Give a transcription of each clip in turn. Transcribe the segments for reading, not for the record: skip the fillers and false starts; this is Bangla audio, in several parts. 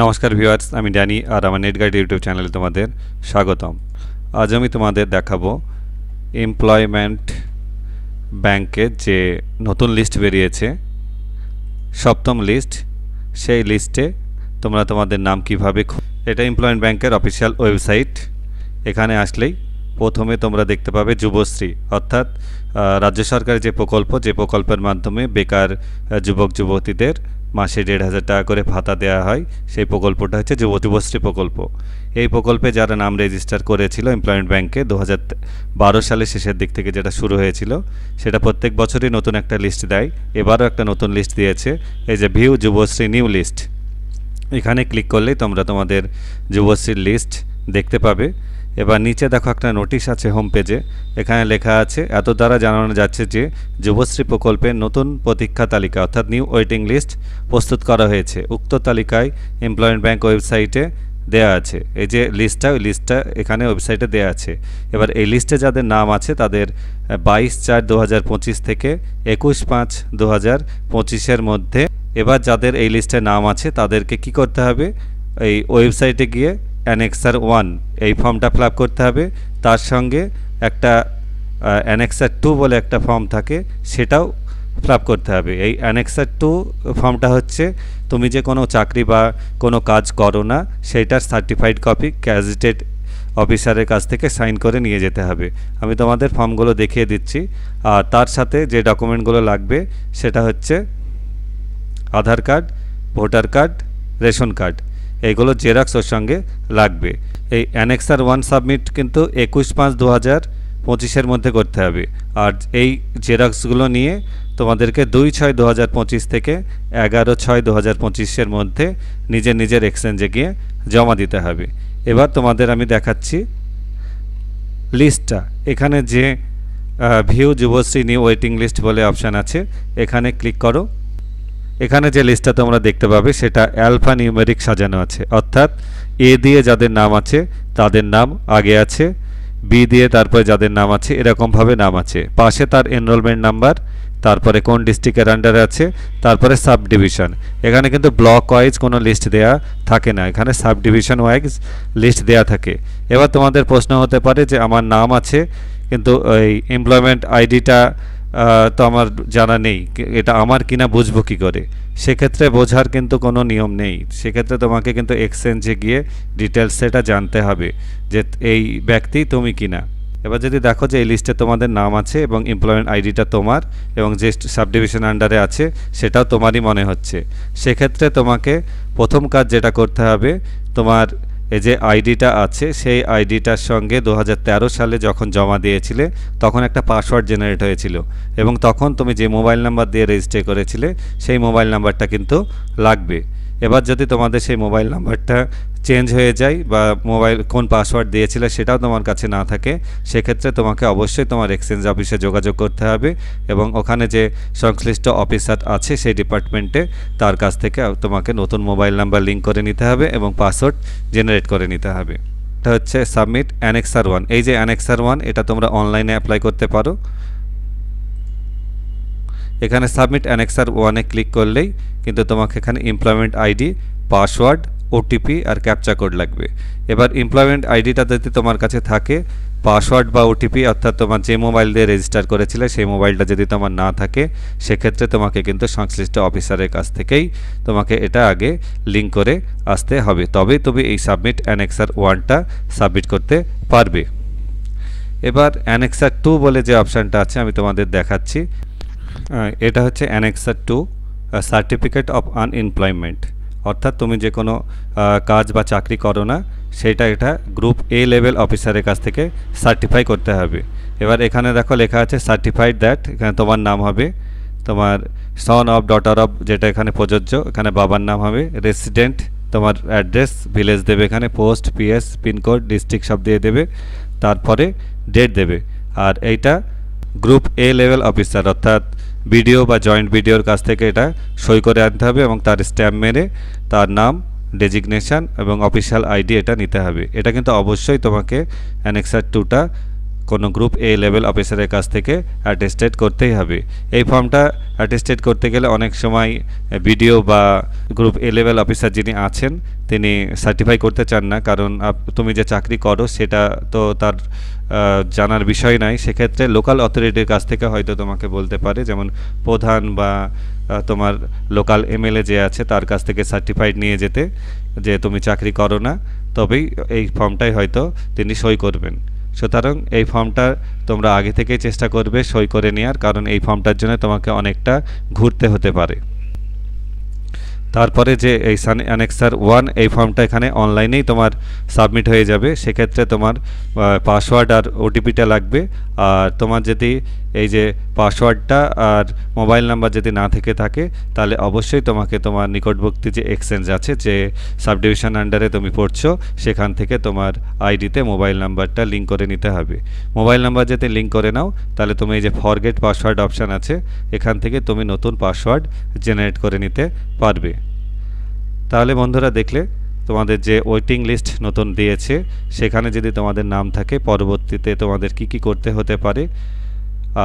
নমস্কার ভিউয়ার্স, আমি ড্যানি আর আমার নেট গাইড ইউটিউব চ্যানেলে তোমাদের স্বাগতম। আজ আমি তোমাদের দেখাবো এমপ্লয়মেন্ট ব্যাংকের যে নতুন লিস্ট বেরিয়েছে, সপ্তম লিস্ট। সেই লিস্টে তোমরা তোমাদের নাম কিভাবে, এটা এমপ্লয়মেন্ট ব্যাংকের অফিসিয়াল ওয়েবসাইট। এখানে আসলেই প্রথমে তোমরা দেখতে পাবে যুবশ্রী, অর্থাৎ রাজ্য সরকারের যে প্রকল্পের মাধ্যমে বেকার যুবক যুবতীদের মাসে ১,৫০০ টাকা করে ভাতা দেওয়া হয়। সেই প্রকল্পটা হচ্ছে যুবশ্রী প্রকল্প। এই প্রকল্পে যারা নাম রেজিস্টার করেছিল এমপ্লয়মেন্ট ব্যাংকে ২০১২ সালের শেষের দিক থেকে যেটা শুরু হয়েছিল, সেটা প্রত্যেক বছরই নতুন একটা লিস্ট দেয়। এবারও একটা নতুন লিস্ট দিয়েছে, এই যে ভিউ যুবশ্রী নিউ লিস্ট। এখানে ক্লিক করলেই তোমরা তোমাদের যুবশ্রীর লিস্ট দেখতে পাবে। এবার নিচে দেখো একটা নোটিশ আছে হোম পেজে। এখানে লেখা আছে, এত দ্বারা জানানো যাচ্ছে যে যুবশ্রী প্রকল্পের নতুন প্রতীক্ষা তালিকা অর্থাৎ নিউ ওয়েটিং লিস্ট প্রস্তুত করা হয়েছে। উক্ত তালিকায় এমপ্লয়মেন্ট ব্যাংক ওয়েবসাইটে দেয়া আছে। এই যে লিস্টটা, ওই লিস্টটা এখানে ওয়েবসাইটে দেয়া আছে। এবার এই লিস্টে যাদের নাম আছে তাদের ২২/৪/২০২৫ থেকে ২১/৫/২০২৫-এর মধ্যে। এবার যাদের এই লিস্টে নাম আছে তাদেরকে কি করতে হবে, এই ওয়েবসাইটে গিয়ে অ্যানেক্সার 1 এই ফর্মটা ফিল আপ করতে হবে। তার সঙ্গে একটা অ্যানেক্সার 2 বলে একটা ফর্ম থাকে, সেটাও ফিল আপ করতে হবে। এই অ্যানেক্সার 2 ফর্মটা হচ্ছে তুমি যে কোনো চাকরি বা কোনো কাজ করো না, সেইটার সার্টিফাইড কপি গ্যাজেটেড অফিসারের কাছ থেকে সাইন করে নিয়ে যেতে হবে। আমি তোমাদের ফর্মগুলো দেখিয়ে দিচ্ছি। আর তার সাথে যে ডকুমেন্টগুলো লাগবে সেটা হচ্ছে Aadhaar card, voter card, ration card, এইগুলো জেরক্স ওর সঙ্গে লাগবে। এই অ্যানেক্সার 1 সাবমিট কিন্তু ২১/৫/২০২৫-এর মধ্যে করতে হবে। আর এই জেরক্সগুলো নিয়ে তোমাদেরকে ২/৬/২০২৫ থেকে ১১/৬/২০২৫-এর মধ্যে নিজের নিজের এক্সচেঞ্জে গিয়ে জমা দিতে হবে। এবার তোমাদের আমি দেখাচ্ছি লিস্টটা। এখানে যে view Yuvashree new waiting list বলে অপশান আছে, এখানে ক্লিক করো। এখানে যে লিস্টটা তোমরা দেখতে পাবে সেটা অ্যালফা নিউমেরিক সাজানো আছে, অর্থাৎ এ দিয়ে যাদের নাম আছে তাদের নাম আগে আছে, বি দিয়ে তারপরে যাদের নাম আছে এরকমভাবে নাম আছে, পাশে তার এনরোলমেন্ট নাম্বার, তারপরে কোন ডিস্ট্রিক্টের আন্ডারে আছে, তারপরে সাব ডিভিশন। এখানে কিন্তু ব্লক ওয়াইজ কোনো লিস্ট দেয়া থাকে না, এখানে সাব ডিভিশন ওয়াইজ লিস্ট দেয়া থাকে। এবার তোমাদের প্রশ্ন হতে পারে যে আমার নাম আছে কিন্তু ওই এমপ্লয়মেন্ট আইডিটা তো আমার জানা নেই, এটা আমার কিনা বুঝবো কী করে? সেক্ষেত্রে বোঝার কিন্তু কোনো নিয়ম নেই। সেক্ষেত্রে তোমাকে কিন্তু এক্সচেঞ্জে গিয়ে ডিটেলস সেটা জানতে হবে যে এই ব্যক্তি তুমি কিনা। এবার যদি দেখো যে এই লিস্টে তোমাদের নাম আছে এবং এমপ্লয়মেন্ট আইডিটা তোমার এবং যে সাব ডিভিশন আন্ডারে আছে সেটাও তোমারই মনে হচ্ছে, সেক্ষেত্রে তোমাকে প্রথম কাজ যেটা করতে হবে, তোমার এই যে আইডিটা আছে সেই আইডিটার সঙ্গে ২০১৩ সালে যখন জমা দিয়েছিলে তখন একটা পাসওয়ার্ড জেনারেট হয়েছিল এবং তখন তুমি যে মোবাইল নাম্বার দিয়ে রেজিস্টার করেছিলে সেই মোবাইল নাম্বারটা কিন্তু লাগবে। এবার যদি তোমাদের সেই মোবাইল নাম্বারটা চেঞ্জ হয়ে যায় বা মোবাইল কোন পাসওয়ার্ড দিয়েছিলে সেটাও তোমার কাছে না থাকে, সেক্ষেত্রে তোমাকে অবশ্যই তোমার এক্সচেঞ্জ অফিসে যোগাযোগ করতে হবে এবং ওখানে যে সংশ্লিষ্ট অফিসার আছে সেই ডিপার্টমেন্টে তার কাছ থেকে তোমাকে নতুন মোবাইল নাম্বার লিঙ্ক করে নিতে হবে এবং পাসওয়ার্ড জেনারেট করে নিতে হবে। এটা হচ্ছে সাবমিট অ্যানেক্সার 1। এই যে অ্যানেক্সার 1 এটা তোমরা অনলাইনে অ্যাপ্লাই করতে পারো। এখানে সাবমিট অ্যানেক্সার 1-এ ক্লিক করলেই কিন্তু তোমাকে এখানে এমপ্লয়মেন্ট আইডি, পাসওয়ার্ড, ওটিপি আর ক্যাপচা কোড লাগবে। এবার এমপ্লয়মেন্ট আইডিটা যদি তোমার কাছে থাকে, পাসওয়ার্ড বা ওটিপি অর্থাৎ তোমার যে মোবাইল দিয়ে রেজিস্টার করেছিলে সেই মোবাইলটা যদি তোমার না থাকে, সেক্ষেত্রে তোমাকে কিন্তু সংশ্লিষ্ট অফিসারের কাছ থেকেই তোমাকে এটা আগে লিঙ্ক করে আসতে হবে, তবেই তুমি এই সাবমিট অ্যানেক্সার 1টা সাবমিট করতে পারবে। এবার অ্যানেক্সার 2 বলে যে অপশানটা আছে আমি তোমাদের দেখাচ্ছি। এটা হচ্ছে অ্যানেক্সার 2 সার্টিফিকেট অফ আনএমপ্লয়মেন্ট, অর্থাৎ তুমি যে কোনো কাজ বা চাকরি করো না সেটা এটা গ্রুপ এ লেভেল অফিসারের কাছ থেকে সার্টিফাই করতে হবে। এবার এখানে দেখো লেখা আছে সার্টিফাইড দ্যাট, এখানে তোমার নাম হবে, তোমার সন অফ, ডটার অফ যেটা এখানে প্রযোজ্য, এখানে বাবার নাম হবে, রেসিডেন্ট তোমার অ্যাড্রেস, ভিলেজ দেবে, এখানে পোস্ট, পিএস, পিনকোড, ডিস্ট্রিক্ট সব দিয়ে দেবে, তারপরে ডেট দেবে। আর এইটা গ্রুপ এ লেভেল অফিসার অর্থাৎ বিডিও বা জয়েন্ট বিডিওর কাছ থেকে এটা সই করে আনতে হবে এবং তার স্ট্যাম্প মেরে তার নাম, ডেজিগনেশন এবং অফিসিয়াল আইডি এটা নিতে হবে। এটা কিন্তু অবশ্যই তোমাকে অ্যানেক্সার 2টা কোনো গ্রুপ এ লেভেল অফিসারের কাছ থেকে অ্যাটেস্টেড করতেই হবে। এই ফর্মটা অ্যাটেস্টেড করতে গেলে অনেক সময় ভিডিও বা গ্রুপ এ লেভেল অফিসার যিনি আছেন তিনি সার্টিফাই করতে চান না, কারণ তুমি যে চাকরি করো সেটা তো তার জানার বিষয় নাই। সেক্ষেত্রে লোকাল অথরিটির কাছ থেকে হয়তো তোমাকে বলতে পারে, যেমন প্রধান বা তোমার লোকাল এমএলএ যে আছে তার কাছ থেকে সার্টিফাইড নিয়ে যেতে যে তুমি চাকরি করো না, তবেই এই ফর্মটাই হয়তো তিনি সই করবেন। সুতরাং এই ফর্মটা তোমরা আগে থেকেই চেষ্টা করবে সই করে নেওয়ার, কারণ এই ফর্মটার জন্য তোমাকে অনেকটা ঘুরতে হতে পারে। তারপরে যে এই অ্যানেক্সার 1 এই ফর্মটা এখানে অনলাইনেই তোমার সাবমিট হয়ে যাবে। সেক্ষেত্রে তোমার পাসওয়ার্ড আর ওটিপিটা লাগবে। আর তোমার যদি এই যে পাসওয়ার্ডটা আর মোবাইল নাম্বার যদি না থেকে থাকে তাহলে অবশ্যই তোমাকে তোমার নিকটবর্তী যে এক্সচেঞ্জ আছে, যে সাব ডিভিশন আন্ডারে তুমি পড়ছো, সেখান থেকে তোমার আইডিতে মোবাইল নাম্বারটা লিঙ্ক করে নিতে হবে। মোবাইল নাম্বার যদি লিঙ্ক করে নাও তাহলে তুমি এই যে ফরগেট পাসওয়ার্ড অপশান আছে, এখান থেকে তুমি নতুন পাসওয়ার্ড জেনারেট করে নিতে পারবে। তাহলে বন্ধুরা দেখলে তোমাদের যে ওয়েটিং লিস্ট নতুন দিয়েছে সেখানে যদি তোমাদের নাম থাকে পরবর্তীতে তোমাদের কি করতে হতে পারে।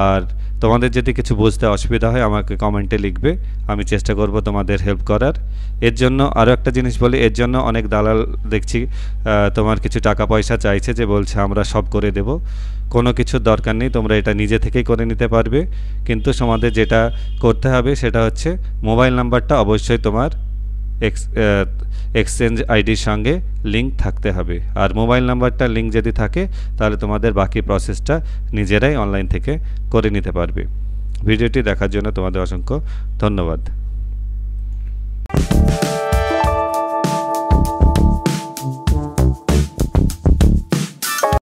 আর তোমাদের যদি কিছু বুঝতে অসুবিধা হয় আমাকে কমেন্টে লিখবে, আমি চেষ্টা করব তোমাদের হেল্প করার। এর জন্য আরও একটা জিনিস বলি, এর জন্য অনেক দালাল দেখছি তোমার কিছু টাকা পয়সা চাইছে, যে বলছে আমরা সব করে দেব। কোনো কিছুর দরকার নেই, তোমরা এটা নিজে থেকেই করে নিতে পারবে। কিন্তু তোমাদের যেটা করতে হবে সেটা হচ্ছে মোবাইল নাম্বারটা অবশ্যই তোমার এক্সচেঞ্জ আইডির সঙ্গে লিঙ্ক থাকতে হবে। আর মোবাইল নাম্বারটা লিঙ্ক যদি থাকে তাহলে তোমাদের বাকি প্রসেসটা নিজেরাই অনলাইন থেকে করে নিতে পারবে। ভিডিওটি দেখার জন্য তোমাদের অসংখ্য ধন্যবাদ।